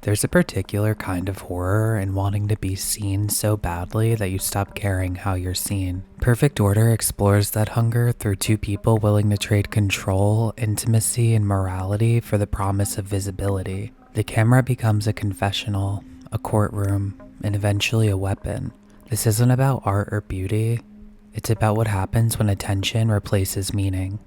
There's a particular kind of horror in wanting to be seen so badly that you stop caring how you're seen. Perfect Order explores that hunger through two people willing to trade control, intimacy, and morality for the promise of visibility. The camera becomes a confessional, a courtroom, and eventually a weapon. This isn't about art or beauty. It's about what happens when attention replaces meaning.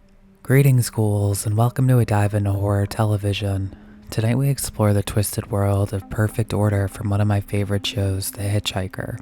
Greetings, ghouls, and welcome to a dive into horror television. Tonight we explore the twisted world of Perfect Order from one of my favorite shows, The Hitchhiker.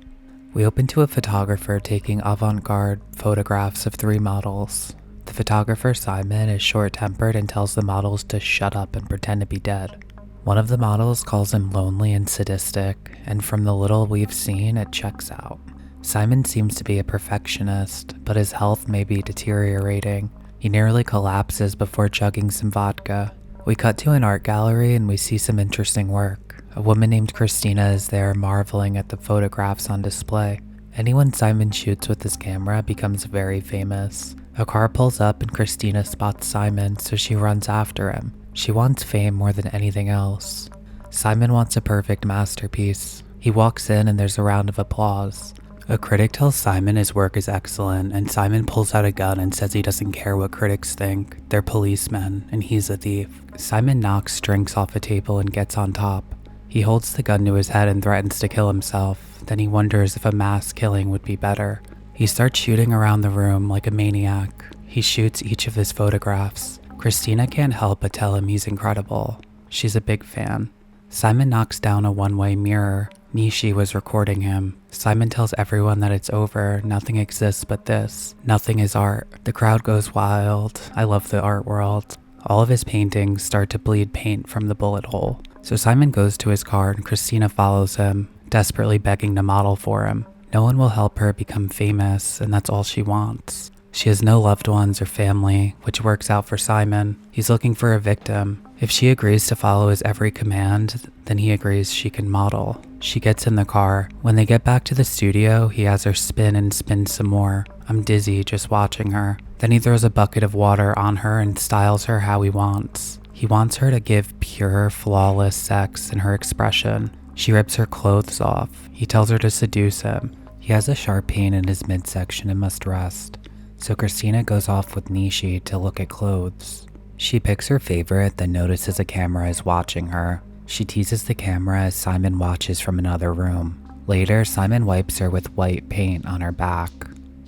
We open to a photographer taking avant-garde photographs of three models. The photographer, Simon, is short-tempered and tells the models to shut up and pretend to be dead. One of the models calls him lonely and sadistic, and from the little we've seen, it checks out. Simon seems to be a perfectionist, but his health may be deteriorating. He nearly collapses before chugging some vodka. We cut to an art gallery and we see some interesting work. A woman named Christina is there marveling at the photographs on display. Anyone Simon shoots with his camera becomes very famous. A car pulls up and Christina spots Simon, so she runs after him. She wants fame more than anything else. Simon wants a perfect masterpiece. He walks in and there's a round of applause. A critic tells Simon his work is excellent, and Simon pulls out a gun and says he doesn't care what critics think. They're policemen, and he's a thief. Simon knocks drinks off a table and gets on top. He holds the gun to his head and threatens to kill himself. Then he wonders if a mass killing would be better. He starts shooting around the room like a maniac. He shoots each of his photographs. Christina can't help but tell him he's incredible. She's a big fan. Simon knocks down a one-way mirror. Nishi was recording him. Simon tells everyone that it's over, nothing exists but this. Nothing is art. The crowd goes wild. I love the art world. All of his paintings start to bleed paint from the bullet hole. So Simon goes to his car and Christina follows him, desperately begging to model for him. No one will help her become famous, and that's all she wants. She has no loved ones or family, which works out for Simon. He's looking for a victim. If she agrees to follow his every command, then he agrees she can model. She gets in the car. When they get back to the studio, he has her spin and spin some more. I'm dizzy just watching her. Then he throws a bucket of water on her and styles her how he wants. He wants her to give pure, flawless sex in her expression. She rips her clothes off. He tells her to seduce him. He has a sharp pain in his midsection and must rest. So Christina goes off with Nishi to look at clothes. She picks her favorite, then notices a camera is watching her. She teases the camera as Simon watches from another room. Later, Simon wipes her with white paint on her back.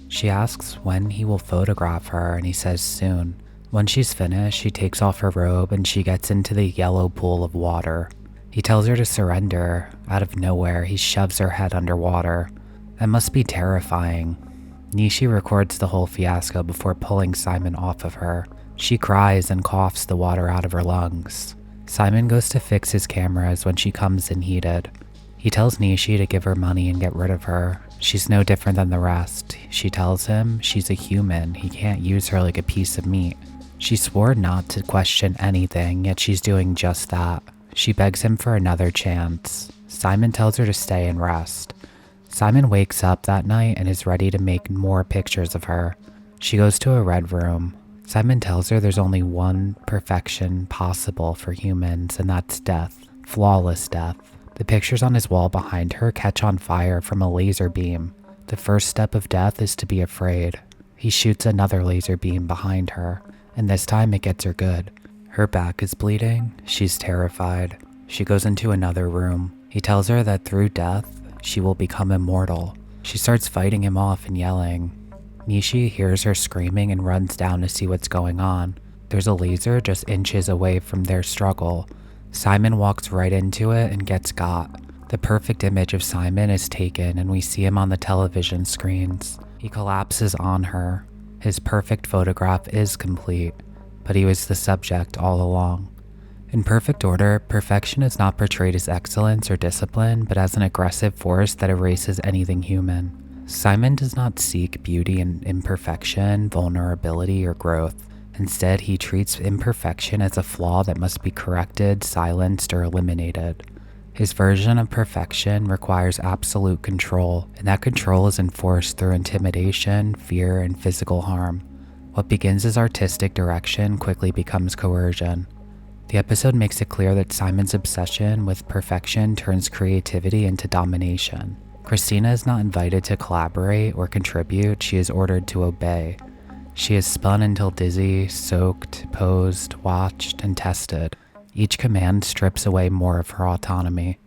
She asks when he will photograph her, and he says soon. When she's finished, she takes off her robe and she gets into the yellow pool of water. He tells her to surrender. Out of nowhere, he shoves her head underwater. That must be terrifying. Nishi records the whole fiasco before pulling Simon off of her. She cries and coughs the water out of her lungs. Simon goes to fix his cameras when she comes in heated. He tells Nishi to give her money and get rid of her. She's no different than the rest. She tells him she's a human. He can't use her like a piece of meat. She swore not to question anything, yet she's doing just that. She begs him for another chance. Simon tells her to stay and rest. Simon wakes up that night and is ready to make more pictures of her. She goes to a red room. Simon tells her there's only one perfection possible for humans, and that's death. Flawless death. The pictures on his wall behind her catch on fire from a laser beam. The first step of death is to be afraid. He shoots another laser beam behind her, and this time it gets her good. Her back is bleeding. She's terrified. She goes into another room. He tells her that through death, she will become immortal. She starts fighting him off and yelling. Nishi hears her screaming and runs down to see what's going on. There's a laser just inches away from their struggle. Simon walks right into it and gets got. The perfect image of Simon is taken and we see him on the television screens. He collapses on her. His perfect photograph is complete, but he was the subject all along. In Perfect Order, perfection is not portrayed as excellence or discipline, but as an aggressive force that erases anything human. Simon does not seek beauty in imperfection, vulnerability, or growth. Instead, he treats imperfection as a flaw that must be corrected, silenced, or eliminated. His version of perfection requires absolute control, and that control is enforced through intimidation, fear, and physical harm. What begins as artistic direction quickly becomes coercion. The episode makes it clear that Simon's obsession with perfection turns creativity into domination. Christina is not invited to collaborate or contribute, she is ordered to obey. She is spun until dizzy, soaked, posed, watched, and tested. Each command strips away more of her autonomy.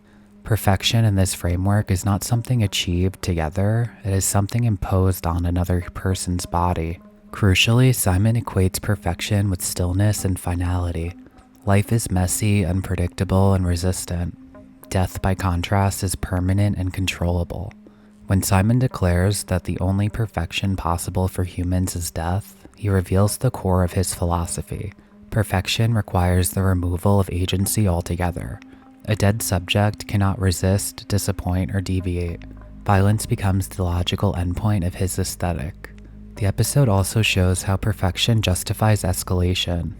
Perfection in this framework is not something achieved together, it is something imposed on another person's body. Crucially, Simon equates perfection with stillness and finality. Life is messy, unpredictable, and resistant. Death, by contrast, is permanent and controllable. When Simon declares that the only perfection possible for humans is death, he reveals the core of his philosophy. Perfection requires the removal of agency altogether. A dead subject cannot resist, disappoint, or deviate. Violence becomes the logical endpoint of his aesthetic. The episode also shows how perfection justifies escalation.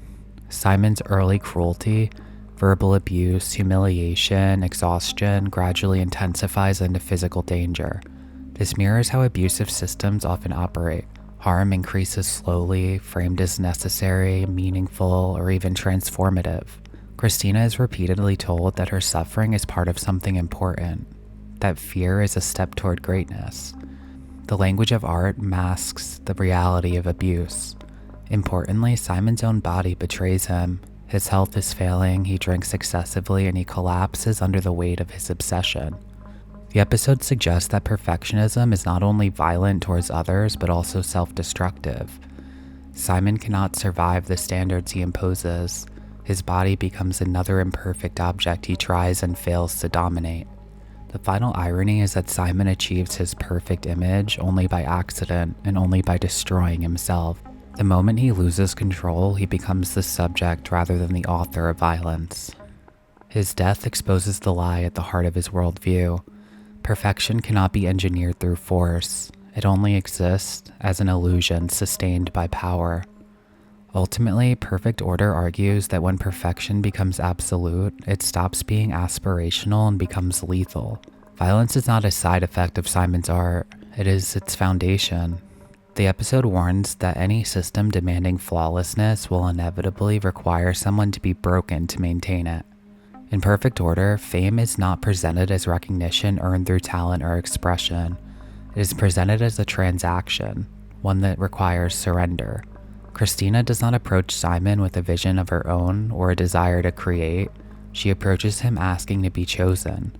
Simon's early cruelty, verbal abuse, humiliation, exhaustion gradually intensifies into physical danger. This mirrors how abusive systems often operate. Harm increases slowly, framed as necessary, meaningful, or even transformative. Christina is repeatedly told that her suffering is part of something important, that fear is a step toward greatness. The language of art masks the reality of abuse. Importantly, Simon's own body betrays him. His health is failing, he drinks excessively, and he collapses under the weight of his obsession. The episode suggests that perfectionism is not only violent towards others, but also self-destructive. Simon cannot survive the standards he imposes. His body becomes another imperfect object he tries and fails to dominate. The final irony is that Simon achieves his perfect image only by accident and only by destroying himself. The moment he loses control, he becomes the subject rather than the author of violence. His death exposes the lie at the heart of his worldview. Perfection cannot be engineered through force. It only exists as an illusion sustained by power. Ultimately, Perfect Order argues that when perfection becomes absolute, it stops being aspirational and becomes lethal. Violence is not a side effect of Simon's art, it is its foundation. The episode warns that any system demanding flawlessness will inevitably require someone to be broken to maintain it. In Perfect Order, fame is not presented as recognition earned through talent or expression. It is presented as a transaction, one that requires surrender. Christina does not approach Simon with a vision of her own or a desire to create. She approaches him asking to be chosen.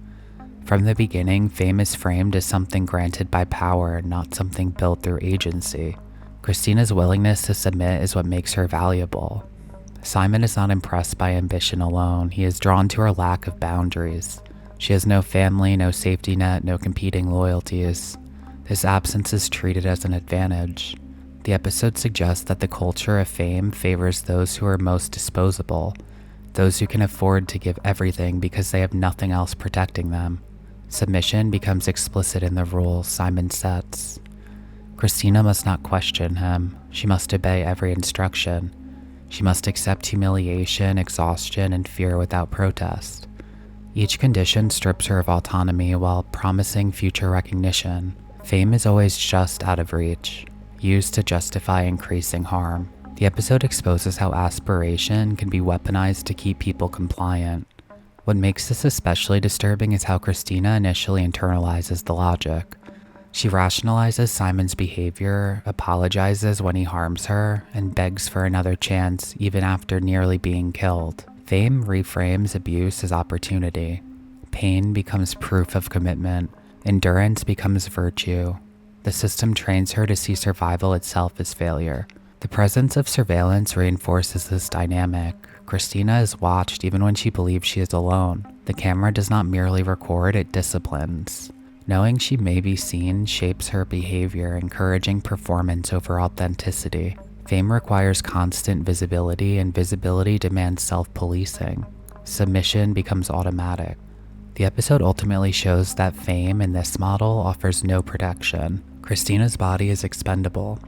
From the beginning, fame is framed as something granted by power, not something built through agency. Christina's willingness to submit is what makes her valuable. Simon is not impressed by ambition alone. He is drawn to her lack of boundaries. She has no family, no safety net, no competing loyalties. This absence is treated as an advantage. The episode suggests that the culture of fame favors those who are most disposable, those who can afford to give everything because they have nothing else protecting them. Submission becomes explicit in the rules Simon sets. Christina must not question him. She must obey every instruction. She must accept humiliation, exhaustion, and fear without protest. Each condition strips her of autonomy while promising future recognition. Fame is always just out of reach, used to justify increasing harm. The episode exposes how aspiration can be weaponized to keep people compliant. What makes this especially disturbing is how Christina initially internalizes the logic. She rationalizes Simon's behavior, apologizes when he harms her, and begs for another chance even after nearly being killed. Fame reframes abuse as opportunity. Pain becomes proof of commitment. Endurance becomes virtue. The system trains her to see survival itself as failure. The presence of surveillance reinforces this dynamic. Christina is watched even when she believes she is alone. The camera does not merely record, it disciplines. Knowing she may be seen shapes her behavior, encouraging performance over authenticity. Fame requires constant visibility, and visibility demands self-policing. Submission becomes automatic. The episode ultimately shows that fame in this model offers no protection. Christina's body is expendable.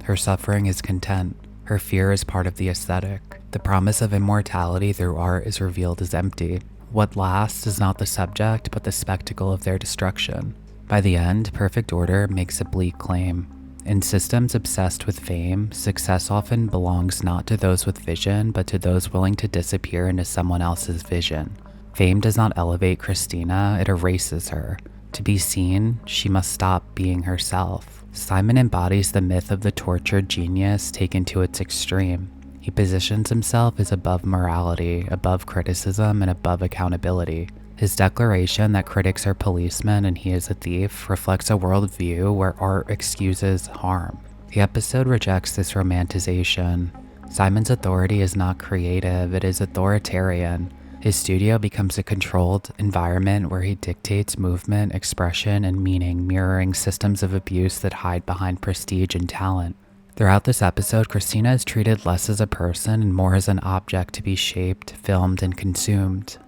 Her suffering is content. Her fear is part of the aesthetic. The promise of immortality through art is revealed as empty. What lasts is not the subject, but the spectacle of their destruction. By the end, Perfect Order makes a bleak claim. In systems obsessed with fame, success often belongs not to those with vision, but to those willing to disappear into someone else's vision. Fame does not elevate Christina, it erases her. To be seen, she must stop being herself. Simon embodies the myth of the tortured genius taken to its extreme. He positions himself as above morality, above criticism, and above accountability. His declaration that critics are policemen and he is a thief reflects a worldview where art excuses harm. The episode rejects this romanticization. Simon's authority is not creative, it is authoritarian. His studio becomes a controlled environment where he dictates movement, expression, and meaning, mirroring systems of abuse that hide behind prestige and talent. Throughout this episode, Christina is treated less as a person and more as an object to be shaped, filmed, and consumed.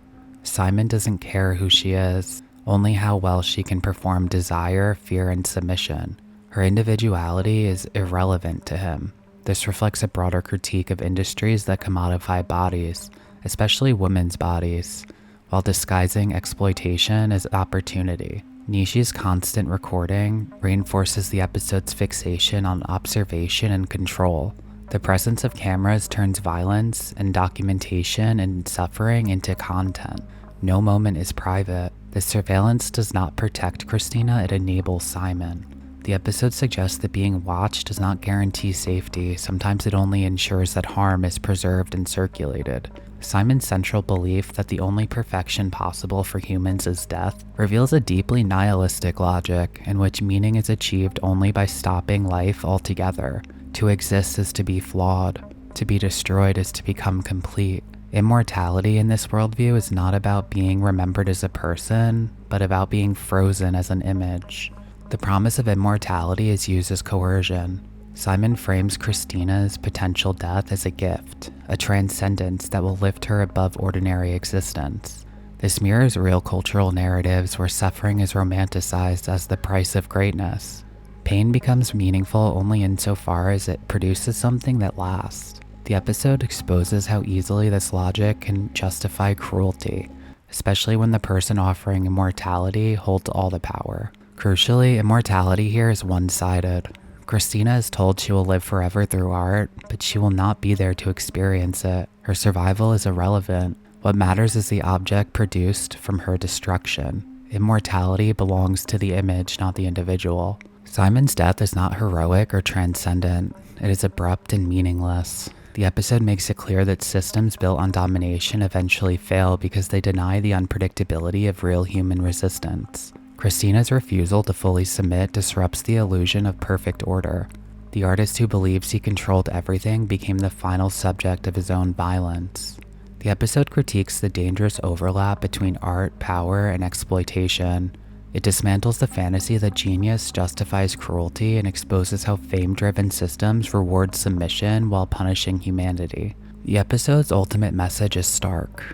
Simon doesn't care who she is, only how well she can perform desire, fear, and submission. Her individuality is irrelevant to him. This reflects a broader critique of industries that commodify bodies, especially women's bodies, while disguising exploitation as opportunity. Nishi's constant recording reinforces the episode's fixation on observation and control. The presence of cameras turns violence and documentation and suffering into content. No moment is private. The surveillance does not protect Christina, it enables Simon. The episode suggests that being watched does not guarantee safety. Sometimes it only ensures that harm is preserved and circulated. Simon's central belief that the only perfection possible for humans is death reveals a deeply nihilistic logic in which meaning is achieved only by stopping life altogether. To exist is to be flawed. To be destroyed is to become complete. Immortality in this worldview is not about being remembered as a person, but about being frozen as an image. The promise of immortality is used as coercion. Simon frames Christina's potential death as a gift, a transcendence that will lift her above ordinary existence. This mirrors real cultural narratives where suffering is romanticized as the price of greatness. Pain becomes meaningful only insofar as it produces something that lasts. The episode exposes how easily this logic can justify cruelty, especially when the person offering immortality holds all the power. Crucially, immortality here is one-sided. Christina is told she will live forever through art, but she will not be there to experience it. Her survival is irrelevant. What matters is the object produced from her destruction. Immortality belongs to the image, not the individual. Simon's death is not heroic or transcendent. It is abrupt and meaningless. The episode makes it clear that systems built on domination eventually fail because they deny the unpredictability of real human resistance. Christina's refusal to fully submit disrupts the illusion of perfect order. The artist who believes he controlled everything became the final subject of his own violence. The episode critiques the dangerous overlap between art, power, and exploitation. It dismantles the fantasy that genius justifies cruelty and exposes how fame-driven systems reward submission while punishing humanity. The episode's ultimate message is stark.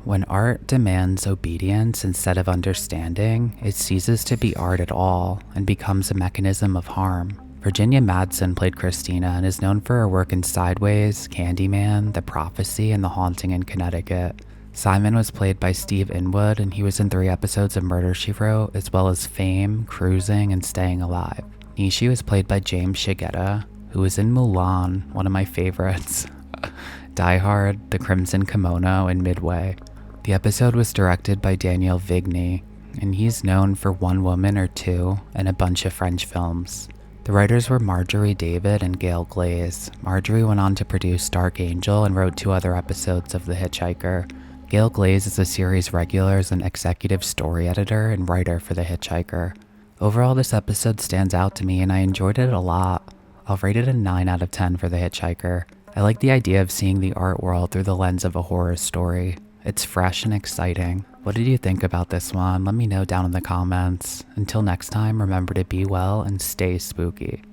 When art demands obedience instead of understanding, it ceases to be art at all and becomes a mechanism of harm. Virginia Madsen played Christina and is known for her work in Sideways, Candyman, The Prophecy, and The Haunting in Connecticut. Simon was played by Steve Inwood, and he was in 3 episodes of Murder, She Wrote, as well as Fame, Cruising, and Staying Alive. Nishi was played by James Shigeta, who was in Mulan, one of my favorites, Die Hard, The Crimson Kimono, and Midway. The episode was directed by Daniel Vigny, and he's known for One Woman or Two and a bunch of French films. The writers were Marjorie David and Gail Glaze. Marjorie went on to produce Dark Angel and wrote 2 other episodes of The Hitchhiker. Gail Glaze is the series regular as an executive story editor and writer for The Hitchhiker. Overall, this episode stands out to me and I enjoyed it a lot. I'll rate it a 9 out of 10 for The Hitchhiker. I like the idea of seeing the art world through the lens of a horror story. It's fresh and exciting. What did you think about this one? Let me know down in the comments. Until next time, remember to be well and stay spooky.